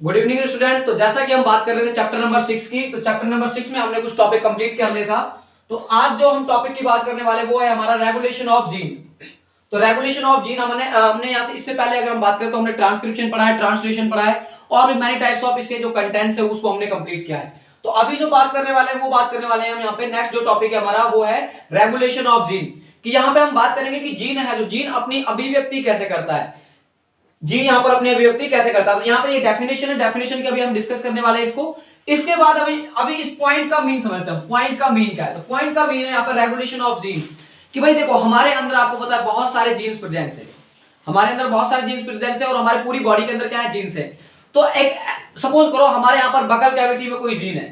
Good evening student. तो जैसा कि हम बात कर रहे थे चैप्टर नंबर 6 की, तो चैप्टर नंबर 6 में हमने कुछ टॉपिक कंप्लीट कर लिया था। तो आज जो हम टॉपिक की बात करने वाले वो है हमारा रेगुलेशन ऑफ जीन। तो रेगुलेशन ऑफ जीन हमने यहाँ से इससे पहले अगर हम बात करें तो हमने ट्रांसक्रिप्शन पढ़ा है, ट्रांसलेशन पढ़ा है और भी मैनी टाइप्स ऑफ इसके जो कंटेंट्स है उसको हमने कंप्लीट किया है। तो अभी जो बात करने वाले हैं वो बात करने वाले हैं हम यहाँ पे। नेक्स्ट जो टॉपिक है हमारा वो है रेगुलेशन ऑफ जीन, कि यहाँ पे हम बात करेंगे कि जीन है जो जीन अपनी अभिव्यक्ति कैसे करता है, जीन यहाँ पर अपनी अभिव्यक्ति कैसे करता है। तो यहाँ पे ये डेफिनेशन है, डेफिनेशन की अभी हम डिस्कस करने वाले हैं इसको। इसके बाद अभी इस पॉइंट का मीन समझते हैं। पॉइंट का मीन क्या है? तो पॉइंट का मीन है यहाँ पर रेगुलेशन ऑफ जीन, कि भाई देखो हमारे अंदर आपको पता है बहुत सारे जीन्स प्रेजेंट है, हमारे अंदर बहुत सारे जीन्स प्रेजेंट है और हमारी पूरी बॉडी के अंदर क्या है, जीन्स है। तो एक सपोज करो हमारे यहाँ पर बकल कैविटी में कोई जीन है,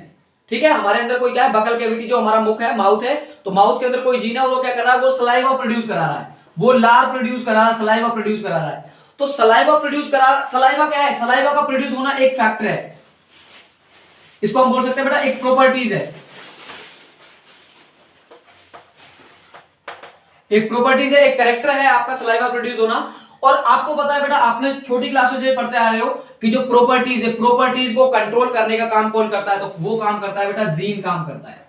ठीक है, हमारे अंदर कोई क्या है, बकल कैविटी जो हमारा मुख है, माउथ है, तो माउथ के अंदर कोई जीन है और वो क्या कर रहा है, वो सलाइवा प्रोड्यूस करा रहा है, वो लार प्रोड्यूस करा रहा है, सलाइवा प्रोड्यूस करा रहा है। तो सलाइवा प्रोड्यूस करा, सलाइवा क्या है, सलाइवा का प्रोड्यूस होना एक फैक्टर है, इसको हम बोल सकते हैं बेटा एक प्रॉपर्टीज है, एक प्रॉपर्टीज है, एक कैरेक्टर है आपका सलाइवा प्रोड्यूस होना। और आपको पता है बेटा, आपने छोटी क्लासों से पढ़ते आ रहे हो कि जो प्रॉपर्टीज है, प्रॉपर्टीज को कंट्रोल करने का काम कौन करता है, तो वो काम करता है बेटा जीन काम करता है।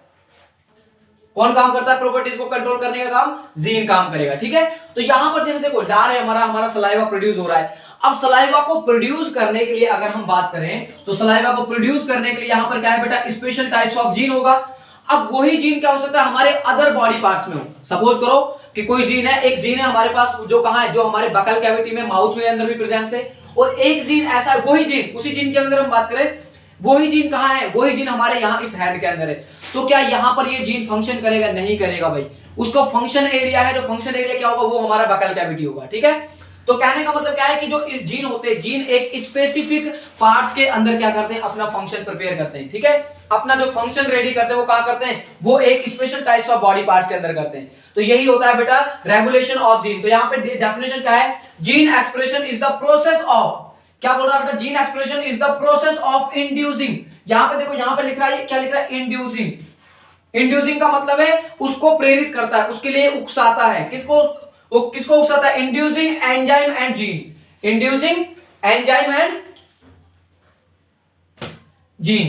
कौन काम करता है प्रॉपर्टीज को कंट्रोल करने का काम? जीन काम करेगा, ठीक है। तो यहां पर जैसे देखो लार है हमारा सलाइवा प्रोड्यूस हो रहा है। अब सलाइवा को प्रोड्यूस करने के लिए अगर हम बात करें तो सलाइवा को प्रोड्यूस करने के लिए यहां पर क्या है बेटा, स्पेशल टाइप्स ऑफ जीन होगा। अब वही जीन क्या हो सकता है हमारे अदर बॉडी पार्ट्स में हो। सपोज करो कि कोई जीन है, एक जीन है हमारे पास जो कहां है, जो हमारे बकल कैविटी में, माउथ में अंदर भी प्रेजेंस है, और एक जीन ऐसा है, वही जीन, उसी जीन के अंदर हम बात करें, वही जीन कहां है, वही जीन हमारे यहां इस हैंड के अंदर है। तो क्या यहां पर ये जीन फंक्शन करेगा? नहीं करेगा भाई। उसका फंक्शन एरिया है, जो फंक्शन एरिया क्या होगा, वो हमारा बकल कैविटी होगा, ठीक है। तो कहने का मतलब क्या है कि जो इस जीन होते हैं, जीन एक स्पेसिफिक पार्ट्स के अंदर क्या करते हैं, अपना फंक्शन प्रिपेयर करते हैं, ठीक है, अपना जो फंक्शन रेडी करते हैं वो कहां करते हैं, वो एक special types of body parts के अंदर करते हैं। तो यही होता है बेटा रेगुलेशन ऑफ जीन। तो यहां पे डेफिनेशन क्या है, gene expression is the process of, क्या बोल रहा है बेटा, gene expression is the process of inducing. यहां पे देखो, यहां पे लिख रहा है, क्या लिख रहा है, इंड्यूसिंग। इंड्यूसिंग का मतलब है उसको प्रेरित करता है, उसके लिए उकसाता है। किसको उकसाता है? Inducing enzyme and gene, inducing enzyme and gene.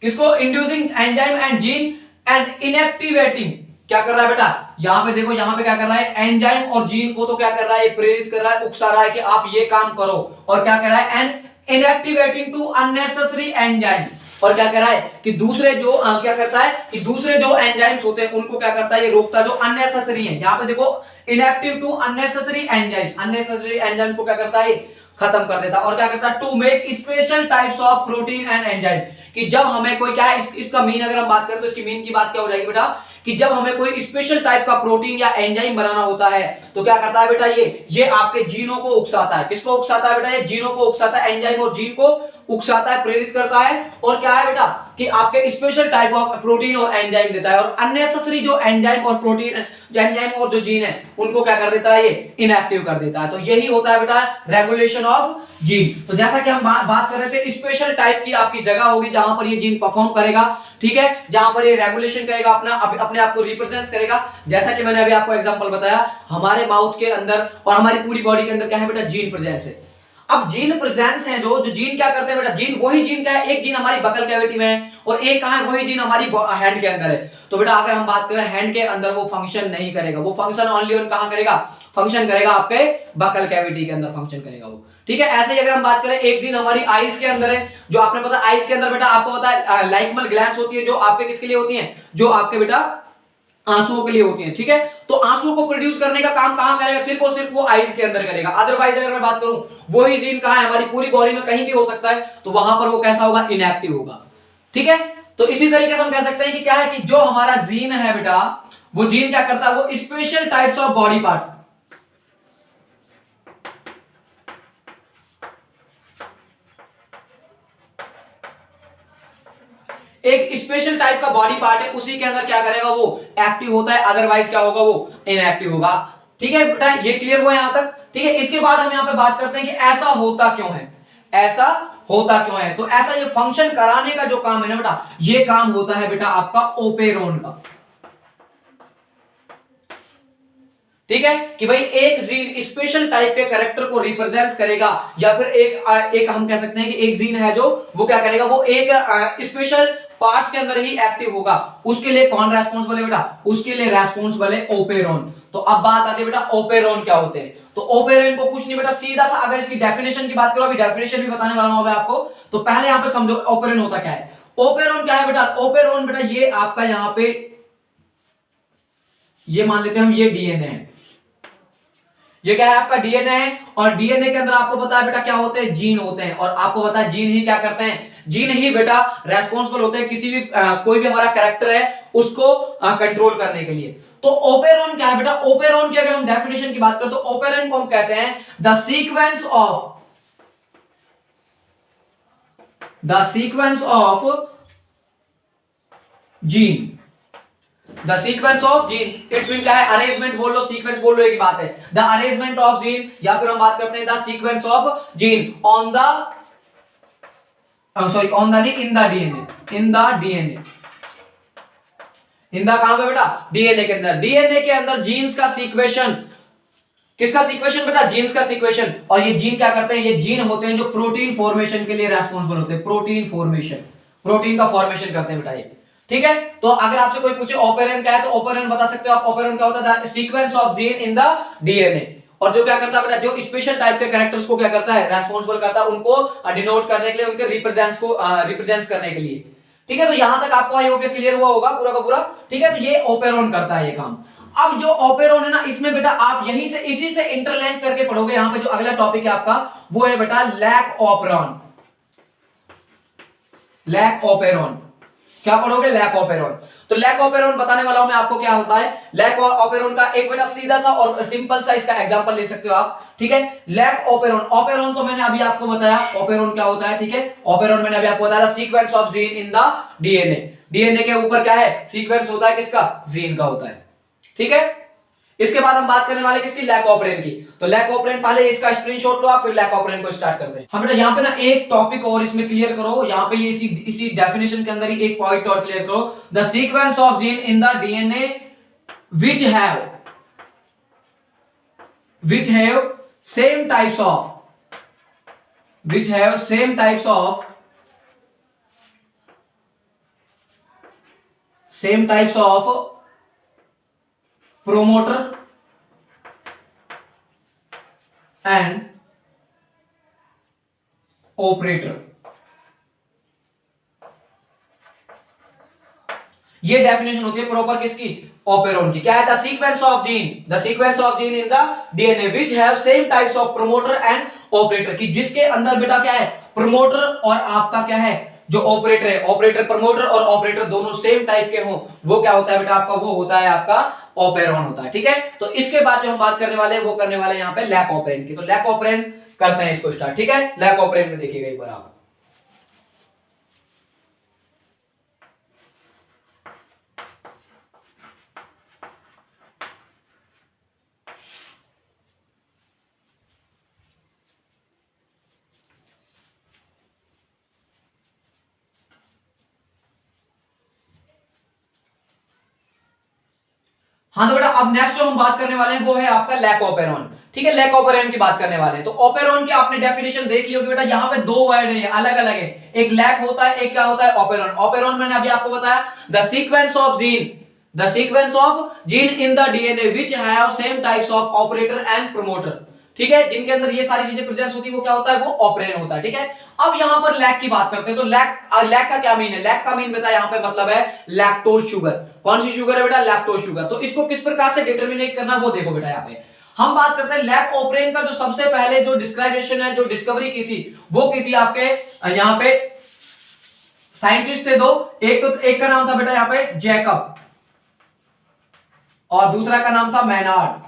किसको? Inducing enzyme and gene and inactivating. क्या कर रहा है बेटा, यहां पे देखो, यहां पे क्या कर रहा है, एंजाइम और जीन को तो क्या कर रहा है, प्रेरित कर रहा है, उकसा रहा है कि आप ये काम करो। और क्या कर रहा है, एंड इनएक्टिवेटिंग टू अननेसेसरी एंजाइम। और क्या कह रहा है कि दूसरे जो क्या करता है कि दूसरे जो एंजाइम्स होते हैं उनको क्या करता है, ये रोकता है जो अननेसेसरी है। यहां पे देखो inactive to unnecessary enzyme, unnecessary enzyme को क्या करता है, खत्म कर देता है। और क्या करता है, to make special types of protein and enzyme, कि जब हमें कोई क्या है, इसका मीन अगर हम बात करें तो इसकी मीन की बात क्या हो जाएगी बेटा, कि जब हमें कोई स्पेशल टाइप का प्रोटीन या एंजाइम बनाना होता है तो क्या करता है बेटा, ये आपके जीनों को उकसाता है। किसको उकसाता है बेटा, ये जीनों को उकसाता है, एंजाइम और जीन को उकसाता है, प्रेरित करता है। और क्या है बेटा कि आपके स्पेशल टाइप ऑफ प्रोटीन और एंजाइम देता है, और अननेसेसरी जो एंजाइम और प्रोटीन, एंजाइम और जो जीन है उनको क्या कर देता है, ये इनएक्टिव कर देता है। तो यही होता है बेटा रेगुलेशन ऑफ जीन। तो जैसा कि हम बात कर रहे थे, स्पेशल टाइप की आपकी जगह होगी जहां पर ये जीन परफॉर्म करेगा, ठीक है, जहां पर ये रेगुलेशन करेगा, अपने आप को रिप्रेजेंट करेगा। जैसा कि मैंने अभी आपको एग्जांपल बताया, हमारे माउथ के अंदर और हमारी पूरी बॉडी के अंदर क्या है बेटा, जीन प्रेजेंस है। अब जीन प्रेजेंस है, जो जीन क्या करते हैं बेटा, जीन वही जीन क्या है, एक जीन हमारी बकल कैविटी में है और एक कहां है, वही जीन हमारी हैंड के अंदर है। तो बेटा अगर हम बात करें हैंड के अंदर, वो फंक्शन नहीं करेगा, वो फंक्शन ओनली और कहां करेगा, फंक्शन करेगा आपके बकल कैविटी के अंदर फंक्शन करेगा वो, ठीक है। ऐसे ही अगर हम बात करें, एक जीन हमारी आईज के अंदर है, जो आपने पता आईज के अंदर बेटा आपको पता है लाइकमल ग्लैंड्स होती है, जो आपके किसके लिए होती है, जो आपके बेटा आंसुओं के लिए होती हैं, ठीक है। तो आंसुओं को प्रोड्यूस करने का काम कहां करेगा, सिर्फ और सिर्फ वो आईज के अंदर करेगा। अदरवाइज अगर मैं बात करूं, वही जीन कहां है, हमारी पूरी बॉडी में कहीं भी हो सकता है, तो वहां पर वो कैसा होगा, इनएक्टिव होगा, ठीक है। तो इसी तरीके से हम कह सकते हैं कि क्या है कि जो हमारा जीन है बेटा, वो जीन क्या करता है, वो special types of body parts, एक स्पेशल टाइप का बॉडी पार्ट है, उसी के अंदर क्या करेगा, वो एक्टिव होता है, अदरवाइज क्या होगा, वो इनएक्टिव होगा, ठीक है बेटा। ये क्लियर हुआ यहां तक, ठीक है। इसके बाद हम यहां पे बात करते हैं कि ऐसा होता क्यों है, ऐसा होता क्यों है। तो ऐसा ये फंक्शन कराने का जो काम है ना बेटा, ये काम होता है बेटा आपका ओपेरोन का, ठीक है, कि भाई एक जीन स्पेशल टाइप के कैरेक्टर को रिप्रेजेंट करेगा, या फिर एक हम कह सकते हैं कि एक जीन है जो वो क्या करेगा, वो एक स्पेशल पार्ट्स के अंदर ही एक्टिव होगा, उसके लिए कौन रेस्पॉन्सिबल है बेटा, उसके लिए रेस्पॉन्सिबल है ओपेरॉन। तो अब बात आती है बेटा ओपेरॉन क्या होते हैं। तो ओपेरॉन को कुछ नहीं बेटा, सीधा सा अगर इसकी डेफिनेशन की बात करो, अभी डेफिनेशन भी बताने वाला हूं आपको, तो पहले यहां पे समझो ओपेरॉन होता क्या है। ओपेरॉन क्या है बेटा, ओपेरॉन बेटा ये आपका यहां पे, ये मान लेते हैं हम, ये डीएनए है, ये क्या है आपका डीएनए है, और डीएनए के अंदर आपको पता है बेटा क्या होते हैं, जीन होते हैं, और आपको पता है जीन ही क्या करते हैं, जीन ही बेटा रेस्पॉन्सिबल होते हैं किसी भी कोई भी हमारा कैरेक्टर है उसको कंट्रोल करने के लिए। तो ओपेरॉन क्या है बेटा, ओपेरॉन की अगर हम डेफिनेशन की बात करें तो ओपेरॉन को हम कहते हैं the sequence of gene, the sequence of gene, it's mean क्या है, अरेंजमेंट बोल लो, सीक्वेंस बोल लो, एक ही बात है, द अरेंजमेंट ऑफ जीन, या फिर हम बात करते हैं the sequence of gene on the sorry on the नहीं, in the DNA, in the DNA, in the कहां पे बेटा, डीएनए के अंदर, डीएनए के अंदर जीन्स का सीक्वेशन, किसका सीक्वेशन बेटा, जीन्स का सीक्वेशन। और ये जीन क्या करते हैं, ये जीन होते हैं जो प्रोटीन फॉर्मेशन के लिए रेस्पॉन्सिबल होते हैं, प्रोटीन फॉर्मेशन, प्रोटीन का फॉर्मेशन करते हैं बेटा ये, ठीक है। तो अगर आपसे कोई पूछे ओपेरॉन क्या है, तो ओपेरॉन बता सकते हो आप, ओपेरॉन क्या होता है, the sequence of gene in the DNA, और जो क्या करता है बेटा, जो स्पेशल टाइप के कैरेक्टर्स को क्या करता है, रेस्पॉन्सिबल करता है उनको डिनोट करने के लिए, उनके रिप्रेजेंट करने के लिए, ठीक है। तो यहां तक आपको आई होप क्लियर हुआ होगा पूरा का पूरा, ठीक है। तो ये ओपेरॉन करता है ये काम। अब जो ओपेरॉन है ना, इसमें बेटा आप यहीं से इसी से इंटरलिंक करके पढ़ोगे, यहां पे जो अगला टॉपिक है आपका वो है बेटा लैक ऑपेरॉन, लैक ऑपेरॉन, क्या पढ़ोगे, लैक ऑपेरॉन। तो लैक ऑपेरॉन बताने वाला हूं मैं आपको क्या होता है। लैक ऑपेरॉन का एक बेटा सीधा सा और सिंपल सा इसका एग्जांपल ले सकते हो आप, ठीक है। लैक ऑपेरॉन, ऑपेरॉन तो मैंने अभी आपको बताया ऑपेरॉन क्या होता है, ठीक है। ऑपेरॉन मैंने अभी आपको बताया sequence of gene in the DNA, DNA के ऊपर क्या है, सीक्वेंस होता है किसका, जीन का होता है, ठीक है। इसके बाद हम बात करने वाले किसकी, लैक ऑपरेंड की। तो लैक ऑपरेंड पहले इसका स्क्रीनशॉट लो आप, फिर लैक ऑपरेंड को स्टार्ट करते हैं हम बेटा। यहाँ पे ना एक टॉपिक और इसमें क्लियर करो, यहाँ पे इसी डेफिनेशन के अंदर ही एक पॉइंट और क्लियर करो, the sequence of gene in the DNA which have same types of promoter and operator। ये डेफिनेशन होती है प्रॉपर किसकी, ओपेरॉन की। क्या है, the sequence of gene in the DNA which have same types of promoter and operator, की जिसके अंदर बेटा क्या है, प्रोमोटर और आपका क्या है जो ऑपरेटर है, ऑपरेटर, प्रमोटर और ऑपरेटर दोनों सेम टाइप के हो, वो क्या होता है बेटा आपका, वो होता है आपका ऑपेरॉन होता है, ठीक है। तो इसके बाद जो हम बात करने वाले हैं वो करने वाले हैं यहाँ पे लैक ऑपरेंड की। तो लैक ऑपरेंड करते हैं इसको स्टार्ट, ठीक है। लैक ऑपरेंड में देखिएगा एक बार आप, हाँ। तो बेटा अब नेक्स्ट जो हम बात करने वाले हैं वो है आपका लैक ऑपेरॉन, ठीक है। लैक ऑपेरॉन की बात करने वाले हैं। तो ऑपेरॉन की आपने डेफिनेशन देख ली होगी बेटा, यहाँ पे दो वर्ड है अलग अलग है, एक लैक होता है, एक क्या होता है, ऑपेरॉन। ऑपेरॉन मैंने अभी आपको बताया the sequence of gene in the DNA which have same types of operator and promoter, ठीक है। जिनके अंदर ये सारी चीजें प्रेजेंट होती है वो क्या होता है, वो ऑपरेंड होता है, ठीक है। अब यहां पर लैक की बात करते हैं। तो लैक का क्या मीन है, लैक का मीन बेटा यहां पे मतलब है लैक्टोज शुगर। कौन सी शुगर है बेटा, लैक्टोज शुगर। तो इसको किस प्रकार से डिटरमिनेट करना है वो देखो बेटा। यहाँ पे हम बात करते हैं लैक ऑपरेंड का, जो सबसे पहले जो डिस्क्राइबेशन है, जो डिस्कवरी की थी वो की थी आपके यहाँ पे साइंटिस्ट थे दो, एक का नाम था बेटा यहाँ पे जैकब और दूसरा का नाम था मैनार्ड।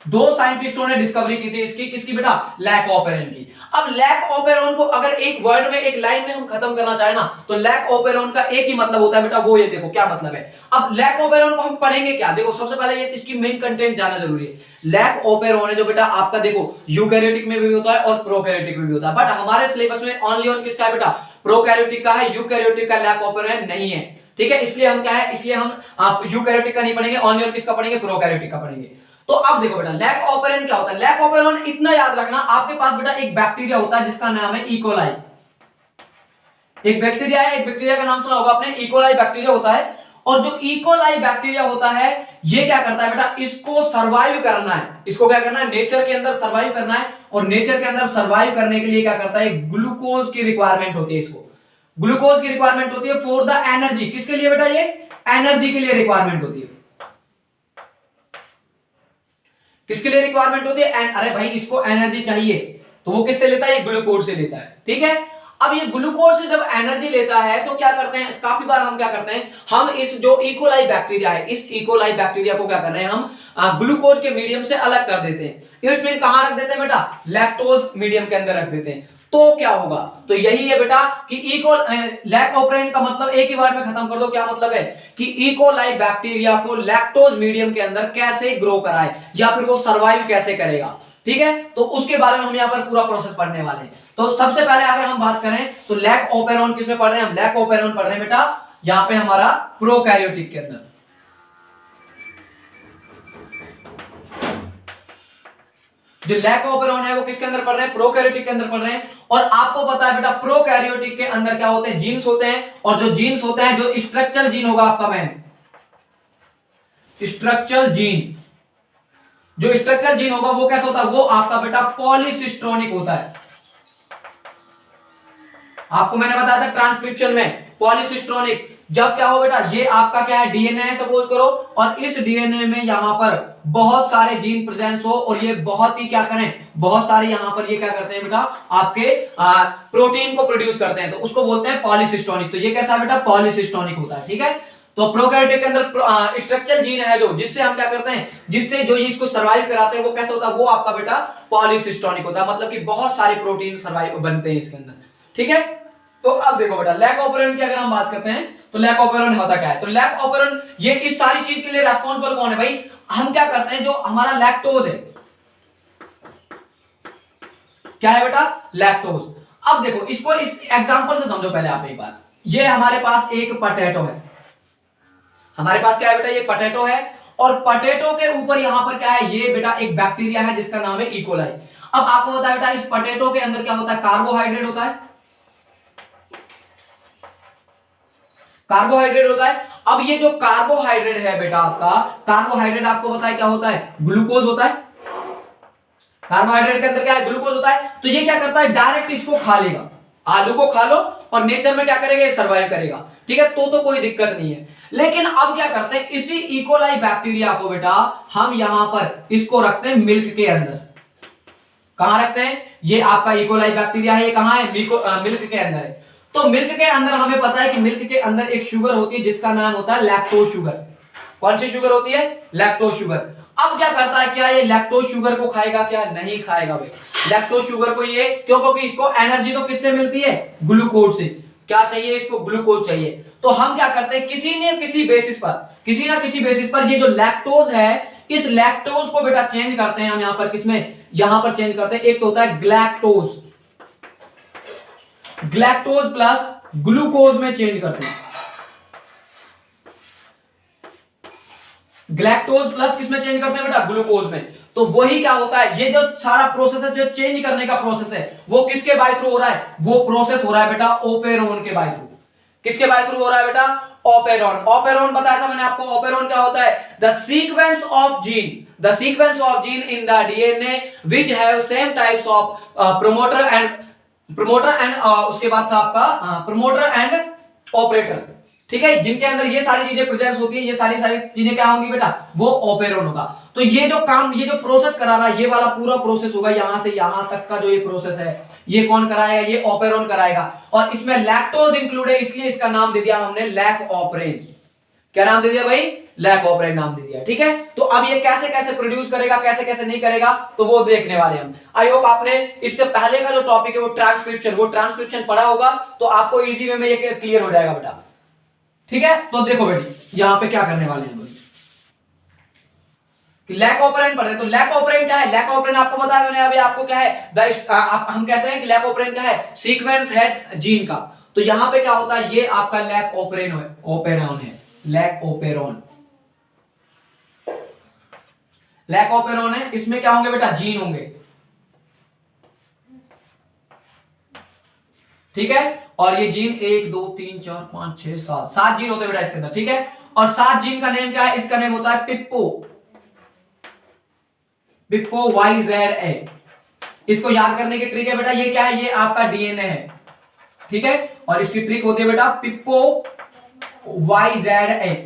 दो साइंटिस्टों ने डिस्कवरी की थी इसकी, किसकी बेटा, लैक ऑपेरॉन की। अब लैक ऑपेरॉन को अगर एक वर्ड में, एक लाइन में हम खत्म करना चाहे ना, तो लैक ऑपेरॉन का एक ही मतलब होता है बेटा, वो ये देखो क्या मतलब है। अब लैक ऑपेरॉन को हम पढ़ेंगे क्या, देखो सबसे पहले ये इसकी मेन कंटेंट जानना जरूरी है। लैक ऑपेरॉन है जो बेटा आपका देखो यूकैरियोटिक में भी होता है और प्रोकैरियोटिक में भी होता है, बट हमारे सिलेबस में ओनली ऑन किसका है बेटा, प्रोकैरियोटिक का है, यूकैरियोटिक का लैक ऑपेरॉन नहीं है, ठीक है, इसलिए हम क्या है, इसलिए हम आप यूकैरियोटिक का नहीं पढ़ेंगे, ओनली और किसका पढ़ेंगे, प्रोकैरियोटिक का पढ़ेंगे। तो अब देखो बेटा लैक ऑपेरेंट क्या होता है। लैक ऑपेरेंट इतना याद रखना, आपके पास बेटा एक बैक्टीरिया होता है जिसका नाम है इकोलाई। एक बैक्टीरिया है, एक बैक्टीरिया का नाम सुना होगा आपने, इकोलाई बैक्टीरिया होता है। और जो इकोलाई बैक्टीरिया होता है ये क्या करता है बेटा, इसको सर्वाइव करना है, इसको क्या करना है, नेचर के अंदर सर्वाइव करना है। और नेचर के अंदर सर्वाइव करने के लिए क्या करता है, ग्लूकोज की रिक्वायरमेंट होती है, इसको ग्लूकोज की रिक्वायरमेंट होती है फॉर द एनर्जी। किसके लिए बेटा, ये एनर्जी के लिए रिक्वायरमेंट होती है। किसके लिए रिक्वायरमेंट होती है, अरे भाई इसको एनर्जी चाहिए तो वो किससे लेता है, ये ग्लूकोज से लेता है। ठीक है, अब ये ग्लूकोज से जब एनर्जी लेता है तो क्या करते हैं, काफी बार हम क्या करते हैं, हम इस जो इकोलाई बैक्टीरिया है, इस इकोलाई बैक्टीरिया को क्या कर रहे हैं, हम ग्लूकोज के मीडियम से अलग कर देते हैं। इसमें कहां रख देते हैं बेटा, लैक्टोज मीडियम के अंदर रख देते हैं। तो क्या होगा, तो यही है बेटा कि लैक ऑपरेंट का मतलब एक ही बार में खत्म कर दो, क्या मतलब है कि इकोलाई बैक्टीरिया को लैक्टोज मीडियम के अंदर कैसे ग्रो कराए या फिर वो सर्वाइव कैसे करेगा। ठीक है, तो उसके बारे में हम यहाँ पर पूरा प्रोसेस पढ़ने वाले हैं। तो सबसे पहले अगर हम बात करें तो लैक ऑपेरॉन किसमें पढ़ रहे हैं, हम लैक ऑपेरॉन पढ़ रहे हैं बेटा यहाँ पे हमारा प्रोकैरियोटिक के अंदर। जो लैक ऑपेरॉन है वो किसके अंदर पढ़ रहे हैं, प्रोकैरियोटिक के अंदर पढ़ रहे हैं। और आपको पता है बेटा प्रोकैरियोटिक के अंदर क्या होते हैं, जीन्स होते हैं। और जो जीन्स होते हैं, जो स्ट्रक्चरल जीन होगा आपका मैन, स्ट्रक्चरल जीन, जो स्ट्रक्चरल जीन होगा वो कैसा होता है, वो आपका बेटा पॉलीसिस्ट्रोनिक होता है। आपको मैंने बताया था ट्रांसक्रिप्शन में पॉलीसिस्ट्रोनिक। जब क्या हो बेटा, ये आपका क्या है, डीएनए है सपोज करो, और इस डीएनए में यहां पर बहुत सारे जीन प्रेजेंस हो, और ये बहुत ही क्या करें, बहुत सारे यहां पर ये क्या करते हैं बेटा, आपके प्रोटीन को प्रोड्यूस करते हैं, तो उसको बोलते हैं पॉलीसिस्ट्रोनिक। तो ये कैसा है बेटा, पॉलीसिस्ट्रोनिक होता है। ठीक है, तो प्रोकैरियोटिक के अंदर स्ट्रक्चरल जीन है जो, जिससे हम क्या करते हैं, जिससे जो इसको सर्वाइव कराते हैं, वो कैसा होता है, वो आपका बेटा पॉलीसिस्ट्रोनिक होता है। मतलब कि बहुत सारे प्रोटीन सर्वाइव बनते हैं इसके अंदर। ठीक है, तो अब देखो बेटा लैक ऑपेरॉन की अगर हम बात करते हैं तो लैक ऑपेरॉन होता क्या है। तो लैक ऑपेरॉन ये इस सारी चीज के लिए रेस्पॉन्सिबल कौन है भाई, हम क्या करते हैं, जो हमारा लैक्टोज है, क्या है बेटा, लैक्टोज। अब देखो इसको इस एग्जांपल से समझो पहले आप एक बार। ये हमारे पास एक पोटैटो है, हमारे पास क्या है बेटा, ये पोटैटो है, और पोटैटो के ऊपर यहां पर क्या है, ये बेटा एक बैक्टीरिया है जिसका नाम है इकोलाई। अब आपको पता है बेटा इस पोटैटो के अंदर क्या होता है, कार्बोहाइड्रेट होता है, कार्बोहाइड्रेट होता है। अब ये जो कार्बोहाइड्रेट है बेटा आपका, कार्बोहाइड्रेट आपको पता है क्या होता है, ग्लूकोज होता है। कार्बोहाइड्रेट के अंदर क्या है, ग्लूकोज होता है। तो ये क्या करता है, डायरेक्ट इसको खा लेगा, आलू को खा लो और नेचर में क्या करेगा, ये सर्वाइव करेगा। ठीक है, तो कोई दिक्कत नहीं है। लेकिन अब क्या करते हैं, इसी इकोलाई बैक्टीरिया को बेटा हम यहां पर इसको रखते हैं मिल्क के अंदर। कहां रखते हैं, ये आपका इकोलाई बैक्टीरिया है, ये कहां है, मिल्क के अंदर है। तो मिल्क के अंदर हमें पता है कि मिल्क के अंदर एक शुगर होती है जिसका नाम होता है लैक्टोज शुगर। कौन सी शुगर होती है, लैक्टोज शुगर। अब क्या करता है, क्या ये लैक्टोज शुगर को खाएगा, क्या नहीं खाएगा भाई, लैक्टोज शुगर को ये, क्यों, क्योंकि इसको एनर्जी तो किससे मिलती है, ग्लूकोज से। क्या चाहिए इसको, ग्लूकोज चाहिए। तो हम क्या करते हैं, किसी ना किसी बेसिस पर ये जो लैक्टोज है, इस लैक्टोज को बेटा चेंज करते हैं हम यहां पर, किसमें, यहां पर चेंज करते हैं। एक तो होता है ग्लैक्टोज, ग्लैक्टोज प्लस ग्लूकोज में चेंज करते हैं। ग्लैक्टोज प्लस किसमें चेंज करते हैं बेटा, ग्लूकोज में। तो वही क्या होता है, ये जो सारा प्रोसेस है, जो चेंज करने का प्रोसेस है, वो किसके बाय थ्रू हो रहा है, वो प्रोसेस हो रहा है बेटा ओपेरॉन के बाय थ्रू। किसके बाय थ्रू हो रहा है बेटा, ओपेरॉन। ओपेरॉन बताया था मैंने आपको, ओपेरॉन क्या होता है, the sequence of gene in the DNA which have same types of promoter and उसके बाद था आपका प्रमोटर एंड ऑपरेटर। ठीक है, जिनके अंदर ये सारी चीजें प्रेजेंस होती है, ये सारी चीजें क्या होंगी बेटा, वो ओपेरॉन होगा। तो ये जो काम, ये जो प्रोसेस करा रहा है, ये वाला पूरा प्रोसेस होगा, यहां से यहां तक का जो ये प्रोसेस है, ये कौन कराएगा, ये ओपेरॉन कराएगा। और इसमें लैक्टोज इंक्लूड है, इसलिए इसका नाम दे दिया हमने लैक ऑपरेन। क्या नाम दे दिया भाई, लैक ऑपरेन नाम दे दिया। ठीक है, तो अब ये कैसे कैसे प्रोड्यूस करेगा, कैसे कैसे नहीं करेगा, तो वो देखने वाले हम। आई होप आपने इससे पहले का जो टॉपिक है वो ट्रांसक्रिप्शन पढ़ा होगा, तो आपको इजी वे में ये क्लियर हो जाएगा बेटा। ठीक है, तो देखो बेटी यहां पे क्या करने वाले हैं कि लैक ऑपरेंट पढ़ रहे हैं। तो लैक ऑपरेंट क्या है, लैक ऑपरेंट आपको पता है मैंने अभी आपको क्या है, हम कहते हैं कि लैक ऑपरेंट क्या है, सीक्वेंस है जीन का। तो यहां पे क्या होता है, ये आपका लैक ओपेरॉन है, लैक ओपेरॉन, लैक ओपेरॉन है। इसमें क्या होंगे बेटा, जीन होंगे, ठीक है। और ये जीन 1 2 3 4 5 6 7 7 जीन होते हैं बेटा इसके अंदर, ठीक है। और 7 जीन का नेम क्या है, इसका नेम होता है पिप्पो, पिप्पो YZA। इसको याद करने की ट्रिक है बेटा, ये क्या है, ये आपका डीएनए है, ठीक है। और इसकी ट्रिक होती है बेटा पिप्पो YZA।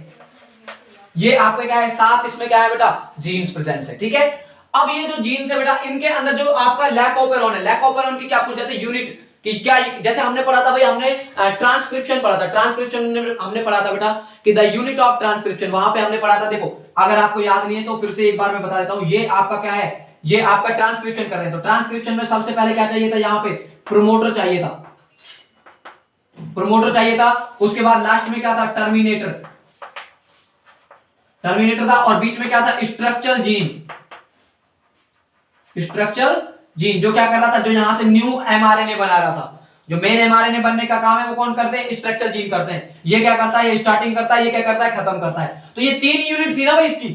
ये आपका क्या है, 7 इसमें क्या है बेटा, जीन्स प्रेजेंस है, ठीक है। अब ये जो जीन्स है बेटा, इनके अंदर जो आपका लैक ओपेरॉन है, लैक ओपेरॉन की क्या पूछ जाते हैं, यूनिट कि क्या, जैसे हमने पढ़ा था भाई, हमने ट्रांसक्रिप्शन पढ़ा था, ट्रांसक्रिप्शन में हमने पढ़ा था बेटा कि द यूनिट ऑफ ट्रांसक्रिप्शन, वहां पे हमने पढ़ा था। देखो अगर आपको याद नहीं है तो फिर से एक बार मैं बता देता हूं, ये आपका क्या है, ये आपका ट्रांसक्रिप्शन कर रहे हैं। तो ट्रांसक्रिप्शन में सबसे पहले क्या चाहिए था, यहां पे प्रोमोटर चाहिए था, प्रोमोटर चाहिए था। उसके बाद लास्ट में क्या था, टर्मिनेटर, टर्मिनेटर था। और बीच में क्या था, स्ट्रक्चरल जीन, स्ट्रक्चरल जीन जो क्या कर रहा था, जो यहां से न्यू एमआरएनए बना रहा था। जो मेन एमआरएनए बनने का काम है वो कौन करते हैं, स्ट्रक्चरल जीन करते हैं। ये क्या करता है, ये स्टार्टिंग करता है, ये क्या करता है, खत्म करता है। तो ये 3 यूनिट थी ना भाई इसकी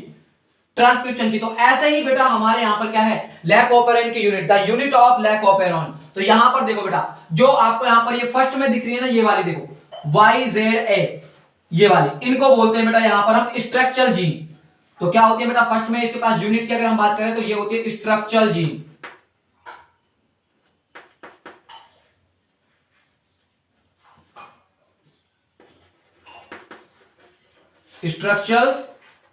ट्रांसक्रिप्शन की। तो ऐसे ही बेटा हमारे यहां पर क्या है, लैक ओपेरॉन की unit, the unit of lac operon. तो यहां पर देखो बेटा, जो आपको यहां पर ये फर्स्ट में दिख रही है ना, ये वाली देखो YZA, ये वाली, इनको बोलते हैं बेटा यहां पर हम स्ट्रक्चरल जीन। तो क्या होती है बेटा, फर्स्ट में इसके पास यूनिट की अगर हम बात करें तो ये होती है structural gene, structural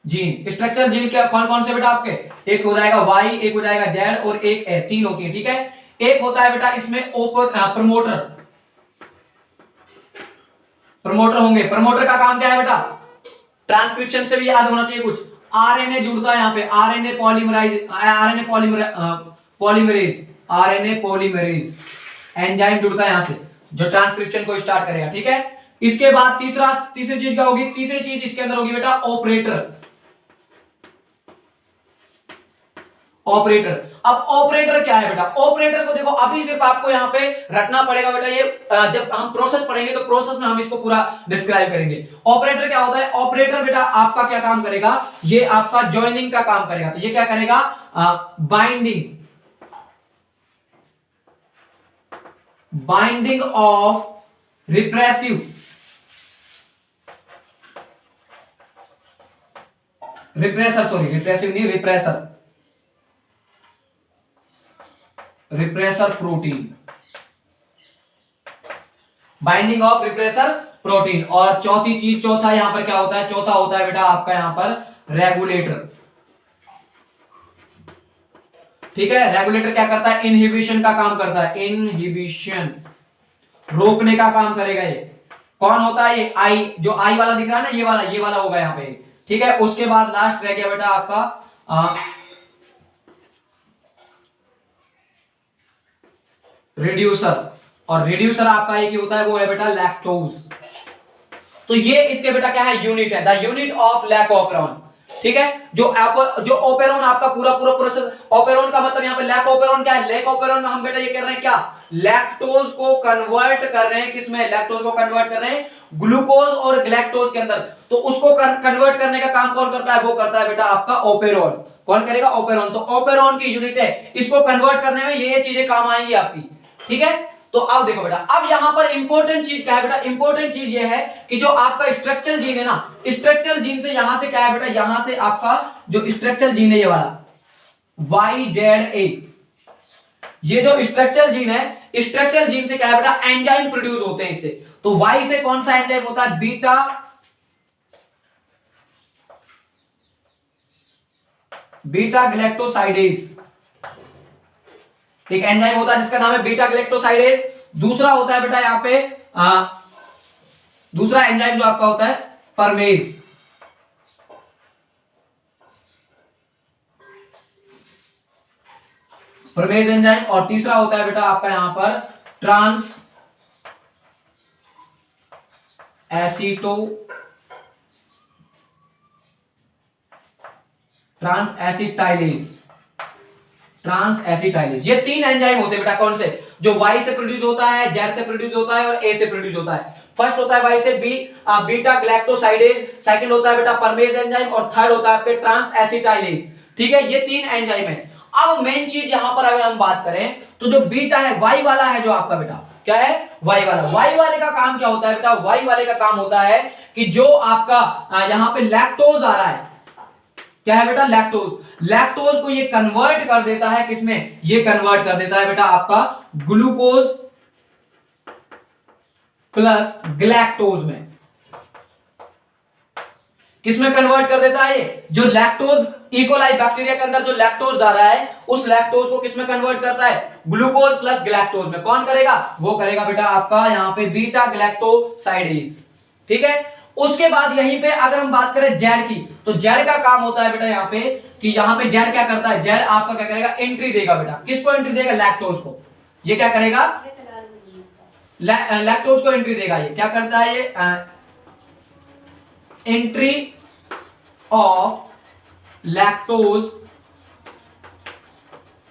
gene. Structural gene क्या, कौन कौन से बेटा आपके, एक हो जाएगा Y, एक हो जाएगा Z और एक A, 3 होती है, ठीक है। एक होता है बेटा इसमें प्रमोटर, प्रमोटर होंगे। प्रमोटर का काम क्या है बेटा, ट्रांसक्रिप्शन से भी याद होना चाहिए कुछ, आरएनए जुड़ता है यहाँ पे, RNA polymerise, RNA polymerase, RNA polymerase enzyme जुड़ता है यहां से, जो ट्रांसक्रिप्शन को स्टार्ट करेगा, ठीक है। इसके बाद तीसरी चीज क्या होगी, तीसरी चीज इसके अंदर होगी बेटा ऑपरेटर, ऑपरेटर। अब ऑपरेटर क्या है बेटा, ऑपरेटर को देखो अभी सिर्फ आपको यहां पे रटना पड़ेगा बेटा, ये जब हम प्रोसेस पढ़ेंगे तो प्रोसेस में हम इसको पूरा डिस्क्राइब करेंगे। ऑपरेटर क्या होता है, ऑपरेटर बेटा आपका क्या काम करेगा, ये आपका ज्वाइनिंग का काम करेगा। तो ये क्या करेगा, binding, binding of repressive, repressor, sorry repressive नहीं, repressor, repressor protein, binding of repressor protein. और चौथी चीज, चौथा यहां पर क्या होता है, चौथा होता है बेटा आपका यहां पर रेगुलेटर, ठीक है। रेगुलेटर क्या करता है, इनहिबिशन का काम करता है, इनहिबिशन, रोकने का काम करेगा। ये कौन होता है, ये आई, जो आई वाला दिख रहा है ना, ये वाला होगा यहाँ पे, ठीक है। उसके बाद लास्ट रह गया बेटा आपका रिड्यूसर, और रिड्यूसर आपका एक ही होता है, वो है बेटा लैक्टोज। तो ये इसके बेटा क्या है, यूनिट है, the unit of lac operon, ठीक है। जो ओपेरॉन आपका पूरा प्रोसेस, ओपेरॉन का मतलब यहाँ पे लैक ओपेरॉन क्या है, लैक ओपेरॉन में हम बेटा ये कर रहे हैं क्या, लैक्टोज को कन्वर्ट कर रहे हैं, किसमें, लैक्टोज को कन्वर्ट कर रहे हैं ग्लूकोज और ग्लैक्टोज के अंदर। तो उसको कन्वर्ट करने का काम कौन करता है, वो करता है बेटा आपका ओपेरॉन। कौन करेगा, ओपेरॉन। तो ओपेरॉन की यूनिट है, इसको कन्वर्ट करने में ये चीजें काम आएंगी आपकी, ठीक है। तो अब देखो बेटा, अब यहां पर इंपॉर्टेंट चीज क्या है बेटा, इंपॉर्टेंट चीज ये है कि जो आपका स्ट्रक्चरल जीन है ना, स्ट्रक्चरल जीन से यहां से क्या है बेटा, यहां से आपका जो स्ट्रक्चरल जीन है, ये वाला YZA, ये जो स्ट्रक्चरल जीन है, स्ट्रक्चरल जीन से क्या है बेटा, एंजाइम प्रोड्यूस होते हैं इससे। तो Y से कौन सा एंजाइम होता है, बीटा ग्लैक्टोसाइडेज, एक एंजाइम होता है जिसका नाम है बीटा ग्लैक्टोसाइडेज। दूसरा होता है बेटा यहाँ पे दूसरा एंजाइम जो आपका होता है परमेज, परमेज एंजाइम। और तीसरा होता है बेटा आपका यहां पर ट्रांस एसिटाइलेज, ट्रांस एसिटाइलेज। ये 3 एंजाइम होते हैं बेटा, कौन से, जो वाई से प्रोड्यूस होता है, जेड से प्रोड्यूस होता है और ए से प्रोड्यूस होता है। फर्स्ट होता है वाई से बीटा ग्लैक्टोसाइडेज, सेकंड होता है बेटा परमेज एंजाइम और थर्ड होता है आपके ट्रांस एसिटाइलेज। ठीक है, ये 3 एंजाइम है। अब मेन चीज यहां पर अगर हम बात करें तो जो बीटा है, वाई वाला है जो आपका बेटा, क्या है, वाई वाला। वाई वाले का काम क्या होता है बेटा, वाई वाले का काम होता है कि जो आपका यहां पे लैक्टोज आ रहा है, क्या है बेटा, लैक्टोज। लैक्टोज को ये कन्वर्ट कर देता है किसमें, ये कन्वर्ट कर देता है बेटा आपका ग्लूकोज प्लस ग्लैक्टोज में। किसमें कन्वर्ट कर देता है ये, जो लैक्टोज, इकोलाई बैक्टीरिया के अंदर जो लैक्टोज आ रहा है, उस लैक्टोज को किसमें कन्वर्ट करता है, ग्लूकोज प्लस ग्लैक्टोज में। कौन करेगा, वो करेगा बेटा आपका यहां पे बीटा ग्लैक्टोसाइडेज। ठीक है, उसके बाद यहीं पे अगर हम बात करें जेड की, तो जेड का काम होता है बेटा यहां पे कि यहां पे जेड क्या करता है, जेड आपका क्या करेगा, एंट्री देगा बेटा। किसको एंट्री देगा, लैक्टोज को। ये क्या करेगा, लैक्टोज को एंट्री देगा। ये क्या करता है, ये entry of lactose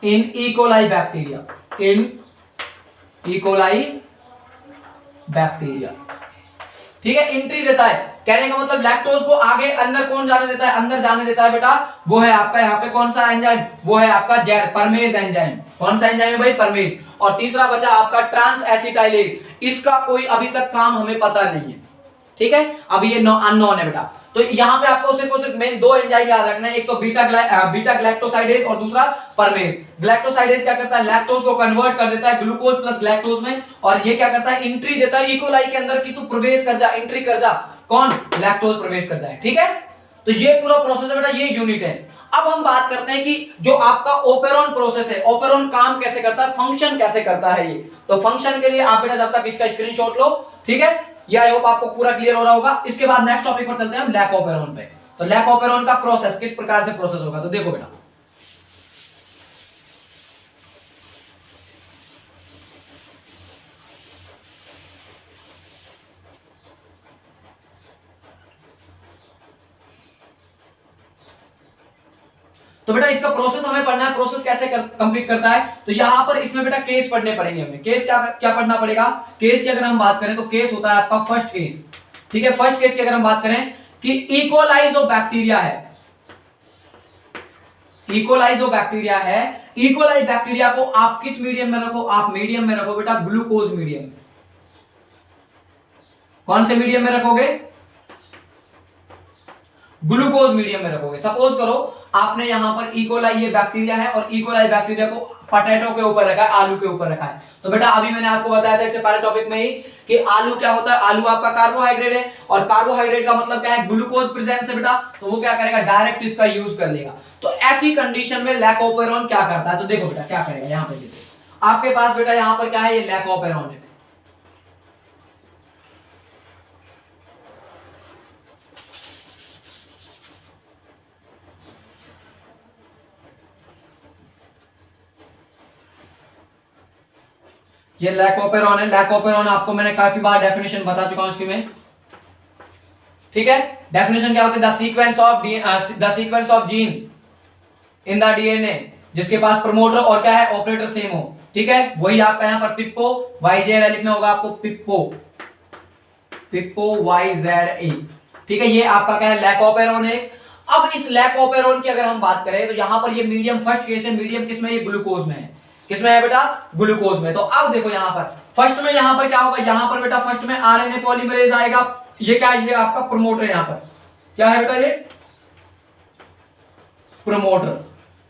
in E coli bacteria, in E coli bacteria. ठीक है, एंट्री देता है, कहने का मतलब लैक्टोज को आगे अंदर कौन जाने देता है, अंदर जाने देता है बेटा, वो है आपका यहाँ पे कौन सा एंजाइम, वो है आपका जेड, परमेज एंजाइम। कौन सा एंजाइम है भाई, परमेज। और तीसरा बचा आपका ट्रांस एसिटाइलेज, इसका कोई अभी तक काम हमें पता नहीं है। ठीक है, अभी ये अननोन है बेटा। तो यहाँ पे आपको सिर्फ और सिर्फ मेन 2 एंजाइम याद रखना है, एक तो बीटा ग्लैक्टोसाइडेज और दूसरा परमेज। ग्लैक्टोसाइडेज क्या करता है, लैक्टोज को कन्वर्ट कर देता है ग्लूकोज प्लस ग्लैक्टोज में, और ये क्या करता है, एंट्री देता है इकोलाई के अंदर कि तू प्रवेश कर जा, एंट्री कर जा, कौन, लैक्टोज प्रवेश कर जाए। ठीक है, तो ये पूरा प्रोसेस है बेटा, ये यूनिट है। अब हम बात करते हैं कि जो आपका ओपेरॉन प्रोसेस है, ओपेरॉन काम कैसे करता है, फंक्शन कैसे करता है ये। तो फंक्शन के लिए आप बेटा जब तक इसका स्क्रीनशॉट लो, ठीक है, ये आई होप आपको पूरा क्लियर हो रहा होगा। इसके बाद नेक्स्ट टॉपिक पर चलते हैं हम लैक ऑपेरॉन पे। तो लैक ऑपेरॉन का प्रोसेस किस प्रकार से प्रोसेस होगा, तो देखो बेटा, तो बेटा इसका प्रोसेस हमें पढ़ना है, प्रोसेस कैसे कंप्लीट करता है। तो यहां पर इसमें बेटा केस पढ़ने पड़ेंगे हमें। केस क्या क्या पढ़ना पड़ेगा, केस की अगर हम बात करें तो केस होता है आपका फर्स्ट केस। ठीक है, फर्स्ट केस की अगर हम बात करें कि इकोलाइज ऑफ बैक्टीरिया है, इकोलाइज ऑफ बैक्टीरिया है, इकोलाइज बैक्टीरिया को आप किस मीडियम में रखो, आप मीडियम में रखो बेटा ग्लूकोज मीडियम। कौन से मीडियम में रखोगे, ग्लूकोज मीडियम में रखोगे। सपोज करो आपने यहां पर इकोलाई ये बैक्टीरिया है और इकोलाई बैक्टीरिया को पोटैटो के ऊपर रखा है, आलू के ऊपर रखा है। तो बेटा अभी मैंने आपको बताया था इससे पहले टॉपिक में ही कि आलू क्या होता है, आलू आपका कार्बोहाइड्रेट है, और कार्बोहाइड्रेट का मतलब क्या है, ग्लूकोज प्रेजेंस है बेटा, तो वो क्या करेगा, डायरेक्ट इसका यूज कर लेगा। तो ऐसी कंडीशन में लैकोपेरॉन क्या करता है, तो देखो बेटा क्या करेगा, यहां पर देखो आपके पास बेटा यहां पर क्या है, ये लैकोपेरॉन है। ये लैकोपेरॉन है। लैकोपेरॉन आपको मैंने काफी बार डेफिनेशन बता चुका हूं इसकी में। ठीक है, डेफिनेशन क्या होती है, the sequence of gene in the DNA जिसके पास प्रमोटर और क्या है, ऑपरेटर सेम हो। ठीक है, वही आपका यहां पर पिप्पो YZA लिखना होगा आपको, पिप्पो YZA। ठीक है, ये आपका क्या है, लैकोपेरॉन है। अब इस लैकोपेरॉन की अगर हम बात करें तो यहां पर ये मीडियम फर्स्ट केस है, मीडियम किसमें, ये ग्लूकोज में है। किसमें है बेटा, ग्लूकोज में। तो अब देखो यहां पर फर्स्ट में यहां पर क्या होगा, यहां पर बेटा फर्स्ट में आरएनए पॉलीमरेज आएगा। ये क्या है, ये आपका प्रमोटर, यहां पर क्या है बेटा, ये प्रमोटर।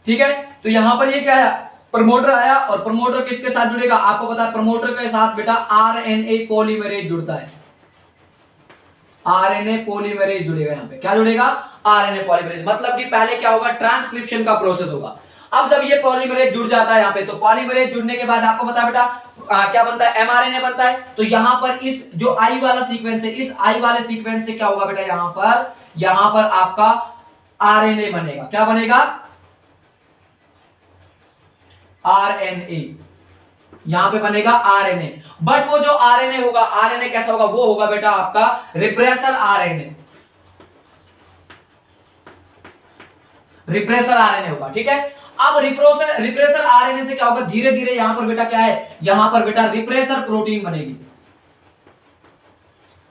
ठीक है, तो यहां पर ये क्या है, प्रमोटर आया, और प्रमोटर किसके साथ जुड़ेगा, आपको पता है प्रमोटर के साथ बेटा आरएनए पॉलीमरेज जुड़ता है। आरएनए पॉलीमरेज जुड़ेगा, यहां पे क्या जुड़ेगा, आरएनए पॉलीमरेज। मतलब कि पहले क्या होगा, ट्रांसक्रिप्शन का प्रोसेस होगा। अब जब ये पॉलीमरेज जुड़ जाता है यहाँ पे, तो पॉलीमरेज जुड़ने के बाद आपको पता बेटा क्या बनता है, एमआरएनए बनता है। तो यहाँ पर इस जो आई वाला सीक्वेंस है, इस आई वाले सीक्वेंस से क्या होगा बेटा, यहाँ पर आपका आरएनए बनेगा। क्या बनेगा, आरएनए, यहां पे बनेगा आरएनए। बट वो जो आरएनए होगा, आरएनए कैसा होगा, वो होगा बेटा आपका रिप्रेसर आरएनए, रिप्रेसर आरएनए होगा। ठीक है, अब रिप्रेसर आरएनए से क्या होगा, धीरे धीरे यहां पर बेटा क्या है, यहां पर बेटा रिप्रेसर प्रोटीन बनेगी,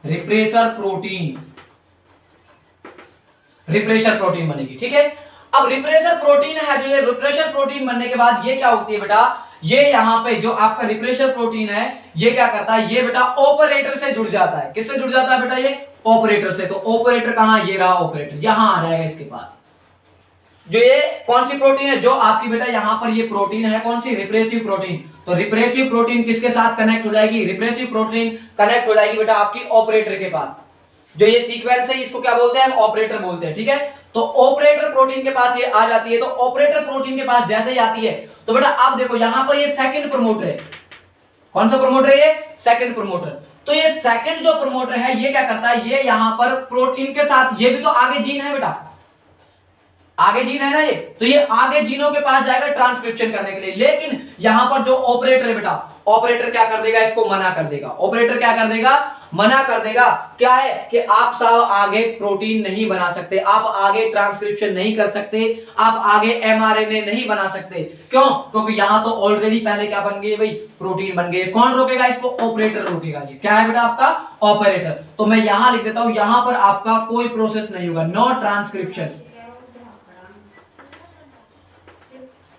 रिप्रेसर प्रोटीन बनेगी। ठीक है, अब रिप्रेसर प्रोटीन है जो, ये रिप्रेसर प्रोटीन बनने के बाद ये क्या होती है बेटा, ये यहां पे जो आपका रिप्रेसर प्रोटीन है ये क्या करता है, ये बेटा ऑपरेटर से जुड़ जाता है। किससे जुड़ जाता है बेटा, ये ऑपरेटर से। तो ऑपरेटर कहां, ये रहा ऑपरेटर, यहां आ जाएगा इसके पास। जो ये कौन सी प्रोटीन है, जो आपकी बेटा यहां पर ये प्रोटीन है, कौन सी, रिप्रेसिव प्रोटीन। तो रिप्रेसिव प्रोटीन किसके साथ कनेक्ट हो जाएगी, रिप्रेसिव प्रोटीन कनेक्ट हो जाएगी बेटा आपकी ऑपरेटर के पास। जो ये सीक्वेंस है इसको क्या बोलते हैं, ऑपरेटर बोलते हैं। ठीक है, तो ऑपरेटर प्रोटीन के पास ये आ जाती है। तो ऑपरेटर प्रोटीन के पास जैसे ही आती है तो बेटा आप देखो यहां पर ये सेकंड प्रमोटर है। कौन सा प्रमोटर है, ये सेकंड प्रमोटर। तो ये सेकंड जो प्रमोटर है ये क्या करता है, ये यहां पर प्रोटीन के साथ, ये भी तो आगे जीन है बेटा, आगे जीन है ना ये, तो ये आगे जीनों के पास जाएगा ट्रांसक्रिप्शन करने के लिए। लेकिन यहां पर जो ऑपरेटर है बेटा, ऑपरेटर क्या कर देगा, इसको मना कर देगा। ऑपरेटर क्या कर देगा, मना कर देगा। क्या है कि आप साहब आगे प्रोटीन नहीं बना सकते, आप आगे ट्रांसक्रिप्शन नहीं कर सकते, आप आगे एमआरएनए नहीं बना सकते। क्यों, क्योंकि यहां तो ऑलरेडी पहले क्या बन गई भाई, प्रोटीन बन गई। कौन रोकेगा इसको, ऑपरेटर रोकेगा। ये क्या है बेटा आपका, ऑपरेटर। तो मैं यहां लिख देता हूं, यहां पर आपका कोई प्रोसेस नहीं होगा, नो ट्रांसक्रिप्शन,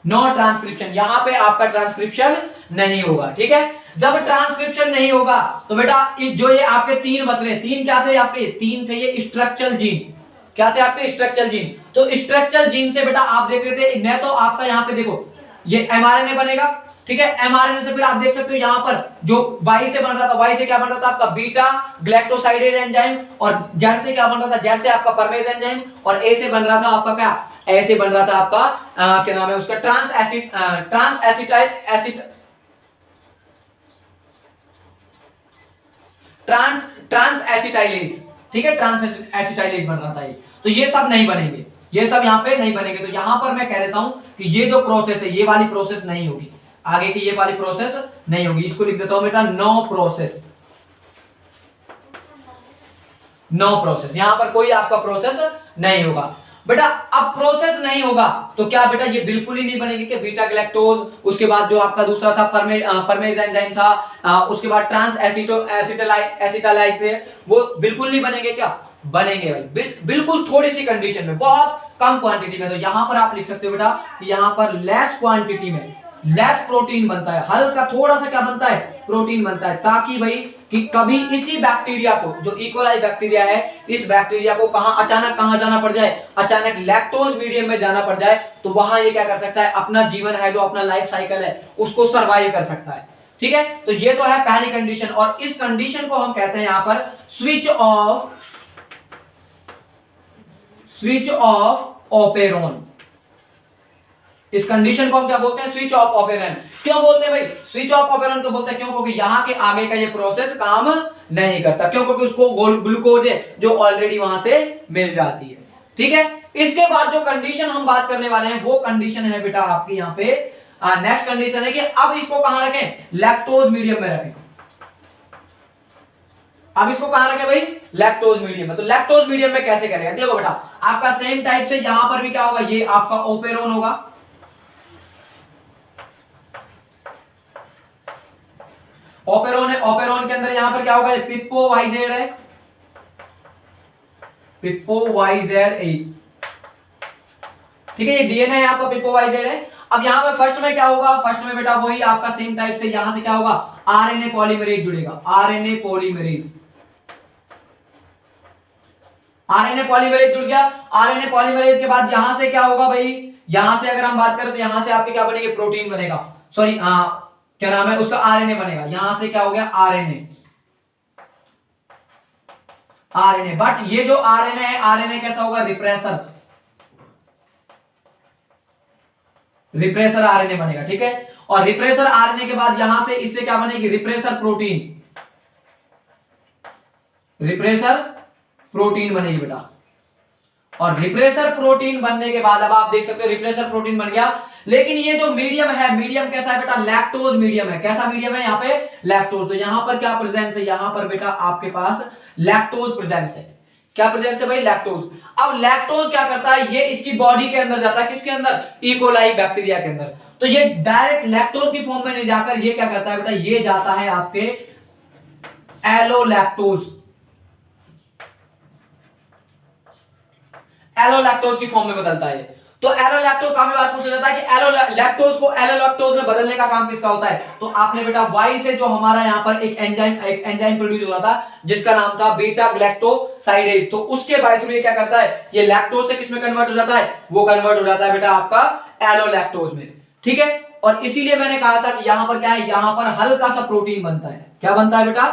नो ट्रांसक्रिप्शन, यहां पे आपका ट्रांसक्रिप्शन नहीं होगा। ठीक है, जब ट्रांसक्रिप्शन नहीं होगा तो बेटा जो ये आपके तीन बतरे, तीन क्या थे आपके, तीन थे ये स्ट्रक्चरल जीन। क्या थे आपके, स्ट्रक्चरल जीन। तो स्ट्रक्चरल जीन से बेटा आप देख रहे थे, न तो आपका यहां पे देखो ये एमआरएनए बनेगा। ठीक है, एमआरएनए से फिर आप देख सकते हो यहां पर जो वाई से बन रहा था, वाई से क्या बन रहा था आपका बीटा ग्लाइकोसाइडेज एंजाइम, और जेड से क्या बन रहा था, जेड से आपका परमेज एंजाइम, और ए से बन रहा था आपका क्या, ऐसे बन रहा था आपका क्या नाम है उसका, ट्रांस एसिटाइलेज। ठीक है, ट्रांस एसिटाइलेज बन रहा था ये। तो ये सब नहीं बनेंगे, ये सब यहां पे नहीं बनेंगे। तो यहां पर मैं कह देता हूं कि ये जो प्रोसेस है ये वाली प्रोसेस नहीं होगी, आगे की ये वाली प्रोसेस नहीं होगी। इसको लिख देता हूं बेटा नो प्रोसेस, नो प्रोसेस, यहां पर कोई आपका प्रोसेस नहीं होगा बेटा। अब प्रोसेस नहीं होगा तो क्या बेटा ये बिल्कुल ही नहीं बनेगी कि बीटा ग्लैक्टोज, उसके बाद जो आपका दूसरा था परमेज एंजाइम था, उसके बाद ट्रांस एसिटाइलेज थे, वो बिल्कुल नहीं बनेंगे। क्या बनेंगे भाई, बिल्कुल थोड़ी सी कंडीशन में, बहुत कम क्वांटिटी में। तो यहां पर आप लिख सकते हो बेटा कि यहां पर लेस क्वांटिटी में लेस प्रोटीन बनता है, हल्का थोड़ा सा क्या बनता है, प्रोटीन बनता है, ताकि भाई कि कभी इसी बैक्टीरिया को, जो इकोलाई बैक्टीरिया है, इस बैक्टीरिया को अचानक कहां जाना पड़ जाए, अचानक लैक्टोज मीडियम में जाना पड़ जाए, तो वहां ये क्या कर सकता है, अपना जीवन है जो अपना लाइफ साइकिल है उसको सर्वाइव कर सकता है। ठीक है, तो ये तो है पहली कंडीशन, और इस कंडीशन को हम कहते हैं यहां पर स्विच ऑफ ऑपेरॉन। इस कंडीशन को हम क्या बोलते हैं, स्विच ऑफ ऑपेरॉन। क्यों बोलते हैं भाई स्विच ऑफ ऑपेरॉन को बोलते हैं, क्यों, क्योंकि यहां के आगे का ये प्रोसेस काम नहीं करता। क्यों, क्योंकि उसको ग्लूकोज है जो ऑलरेडी वहां से मिल जाती है। ठीक है, इसके बाद जो कंडीशन हम बात करने वाले हैं वो कंडीशन है बेटा आपकी यहां पे नेक्स्ट कंडीशन है कि अब इसको कहां रखें, लैक्टोज मीडियम में रखें। अब इसको कहां रखें भाई, लैक्टोज मीडियम में। तो लैक्टोज मीडियम में कैसे करेगा, देखो बेटा आपका सेम टाइप से यहां पर भी क्या होगा, ये आपका ओपेरोन होगा, ओपेरोन है, ओपेरोन के अंदर यहां पर क्या होगा, पिप्पोवाइजेड है, पिप्पोवाइजेड। ठीक है, ये डीएनए है आपका, पिप्पोवाइजेड है। अब यहां पर फर्स्ट में क्या होगा, फर्स्ट में बेटा वही आपका सेम टाइप से यहां से क्या होगा, आरएनए पॉलीमरेज जुड़ेगा, आरएनए पॉलीमरेज, आरएनए पॉलीमरेज जुड़ गया। आरएनए पॉलीमरेज के बाद यहां से क्या होगा भाई, यहां से अगर हम बात करें तो यहां से आपके क्या बनेंगे, प्रोटीन बनेगा, सॉरी क्या नाम है उसका, आरएनए बनेगा। यहां से क्या हो गया, आरएनए, आरएनए। बट ये जो आरएनए है, आरएनए कैसा होगा, रिप्रेसर, रिप्रेसर आरएनए बनेगा। ठीक है, और रिप्रेसर आरएनए के बाद यहां से इससे क्या बनेगी, रिप्रेसर प्रोटीन, रिप्रेसर प्रोटीन बनेगी बेटा। और रिप्रेसर प्रोटीन बनने के बाद अब आप देख सकते हो रिप्रेसर प्रोटीन बन गया। लेकिन ये जो मीडियम है, मीडियम कैसा है बेटा, लैक्टोज मीडियम है। कैसा मीडियम है यहाँ पे, लैक्टोज। तो यहां पर क्या प्रेजेंस है, यहां पर बेटा आपके पास लैक्टोज प्रेजेंस है। क्या प्रेजेंस है भाई? लैक्टोज। अब लैक्टोज क्या करता है, ये इसकी बॉडी के अंदर जाता है, किसके अंदर? इकोलाई बैक्टीरिया के अंदर। तो ये डायरेक्ट लैक्टोज की फॉर्म में नहीं जाकर ये क्या करता है बेटा, ये जाता है आपके एलोलैक्टोज, एलोलैक्टोज की फॉर्म में बदलता है। तो एलोलैक्टोज काफी बार पूछा जाता है कि एलोलैक्टोज को एलोलैक्टोज में बदलने का काम किसका होता है? तो आपने बेटा वाई से जो हमारा यहां पर एक एंजाइम प्रोड्यूस हो रहा था जिसका नाम था बीटा ग्लैक्टोसाइडेज, तो उसके बाय थ्रू ये क्या करता है, ये लैक्टोज से किसमें कन्वर्ट हो जाता है? वो कन्वर्ट हो जाता है बेटा आपका एलोलैक्टोज में। ठीक है, और इसीलिए मैंने कहा था कि यहां पर क्या है, यहां पर हल्का सा प्रोटीन बनता है। क्या बनता है बेटा?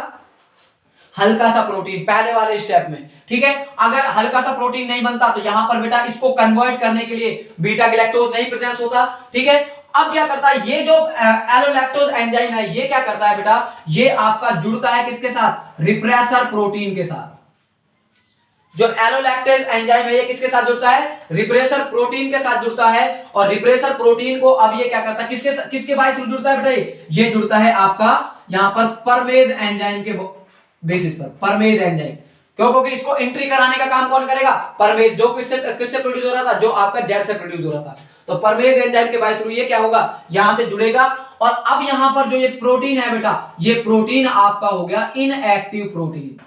हल्का सा प्रोटीन, पहले वाले स्टेप में। ठीक है, अगर हल्का सा प्रोटीन नहीं बनता तो यहां पर बेटा इसको कन्वर्ट करने के लिए बीटा ग्लैक्टोज नहीं प्रेजेंस होता। ठीक है, अब क्या करता है ये जो एलोलैक्टोज एंजाइम है, ये क्या करता है बेटा, ये आपका जुड़ता है किसके साथ? रिप्रेसर प्रोटीन के साथ। जो एलोलैक्टेज एंजाइम है ये किसके साथ जुड़ता है? रिप्रेसर प्रोटीन के साथ जुड़ता है। और रिप्रेसर प्रोटीन को अब ये क्या करता है, किसके बाय थ्रू जुड़ता है बेटा? ये जुड़ता है आपका यहां पर परमेज एंजाइम के बेसिस पर, परमेज एंजाइम। क्यों? क्योंकि इसको एंट्री कराने का काम कौन करेगा? परमेज, जो किससे प्रोड्यूस हो रहा था? जो आपका जेड से प्रोड्यूस हो रहा था। तो परमेज एंजाइम के बाय थ्रू ये क्या होगा, यहां से जुड़ेगा। और अब यहां पर जो ये प्रोटीन है बेटा, ये प्रोटीन आपका हो गया इनएक्टिव प्रोटीन।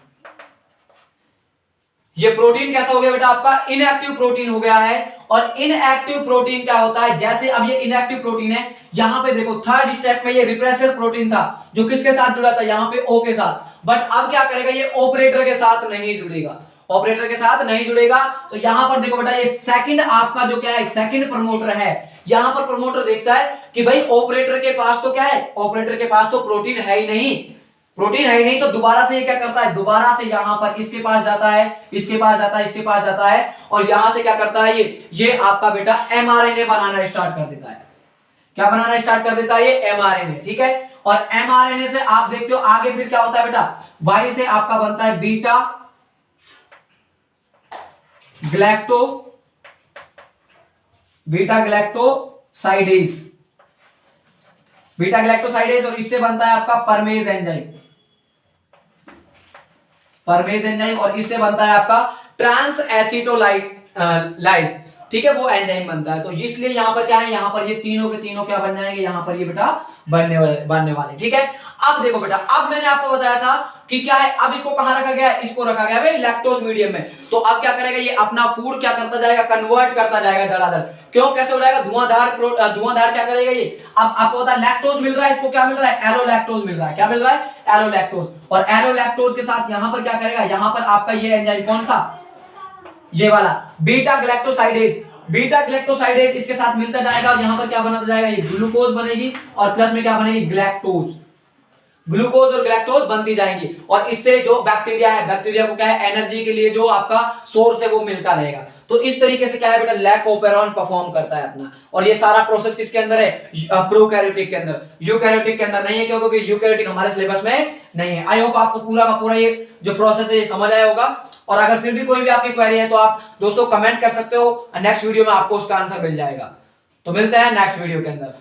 ये प्रोटीन कैसा हो गया बेटा? आपका इनएक्टिव प्रोटीन हो गया है। और इनएक्टिव प्रोटीन क्या होता है, जैसे अब ये इनएक्टिव प्रोटीन है, यहां पे देखो थर्ड स्टेप में ये रिप्रेसर प्रोटीन था जो किसके साथ जुड़ा था? यहां पे ओ के साथ। बट अब क्या करेगा, ये ऑपरेटर के साथ नहीं जुड़ेगा, ऑपरेटर के साथ नहीं जुड़ेगा। तो यहां पर देखो बेटा, ये सेकंड आपका जो क्या है, सेकंड प्रमोटर है। यहां पर प्रमोटर देखता है कि भाई ऑपरेटर के पास तो क्या है, ऑपरेटर के पास तो प्रोटीन है ही नहीं, प्रोटीन है ही नहीं। तो दोबारा से ये क्या करता है, दोबारा से यहां पर इसके पास जाता है, इसके पास जाता है, इसके पास जाता है। और यहां से क्या करता है, ये आपका बेटा एमआरएनए बनाना स्टार्ट कर देता है। क्या बनाना स्टार्ट कर देता है? ये एमआरएनए। ठीक है, और एमआरएनए से आप देखते हो आगे फिर क्या होता है बेटा, वाई से आपका बनता है बीटा ग्लैक्टोसाइडेज, बीटा ग्लैक्टोसाइडेज। और इससे बनता है आपका परमेज एंजाइम, परमेज एंजाइम। और इससे बनता है आपका ट्रांस एसिटोलाइज। ठीक है, वो एंजाइम बनता है। तो इसलिए यहां पर क्या है, यहां पर ये तीनों के तीनों क्या बन जाएंगे, यहां पर ये बेटा बनने वाले। ठीक है, अब देखो बेटा, अब मैंने आपको बताया था कि क्या है, अब इसको कहां रखा गया है, इसको रखा गया है लैक्टोज मीडियम में। तो अब क्या करेगा, ये अपना फूड क्या करता जाएगा, कन्वर्ट करता जाएगा धड़ाधड़। क्यों, कैसे हो जाएगा, धुआंधार क्या करेगा ये। अब आपको पता है लैक्टोज मिल रहा है, इसको क्या मिल रहा है, एलोलैक्टोज मिल रहा है। क्या मिल रहा है, एलोलैक्टोज। और एलोलैक्टोज के साथ यहां पर क्या करेगा, यहां पर आपका ये एंजाइम कौन सा, ये वाला बीटा ग्लैक्टोसाइडेज, बीटा ग्लैक्टोसाइडेज इसके साथ मिलता जाएगा। और यहां पर क्या बनाता जाएगा, ये ग्लूकोज बनेगी और प्लस में क्या बनेगी, ग्लैक्टोज। ग्लूकोज और ग्लैक्टोज बनती जाएंगी। और इससे जो बैक्टीरिया है, बैक्टीरिया को क्या है, एनर्जी के लिए जो आपका सोर्स है वो मिलता रहेगा। तो इस तरीके से क्या है बेटा, लैकोपेरॉन परफॉर्म करता है अपना। और ये सारा प्रोसेस किसके अंदर है, प्रोकैरियोटिक के अंदर, यूकैरियोटिक के अंदर नहीं है। क्योंकि यूकैरियोटिक हमारे सिलेबस में नहीं है। आई होप आपको पूरा का पूरा ये जो प्रोसेस है ये समझ आया होगा। और अगर फिर भी कोई भी आपकी क्वेरी है तो आप दोस्तों कमेंट कर सकते हो, नेक्स्ट वीडियो में आपको उसका आंसर मिल जाएगा। तो मिलते हैं नेक्स्ट वीडियो के अंदर।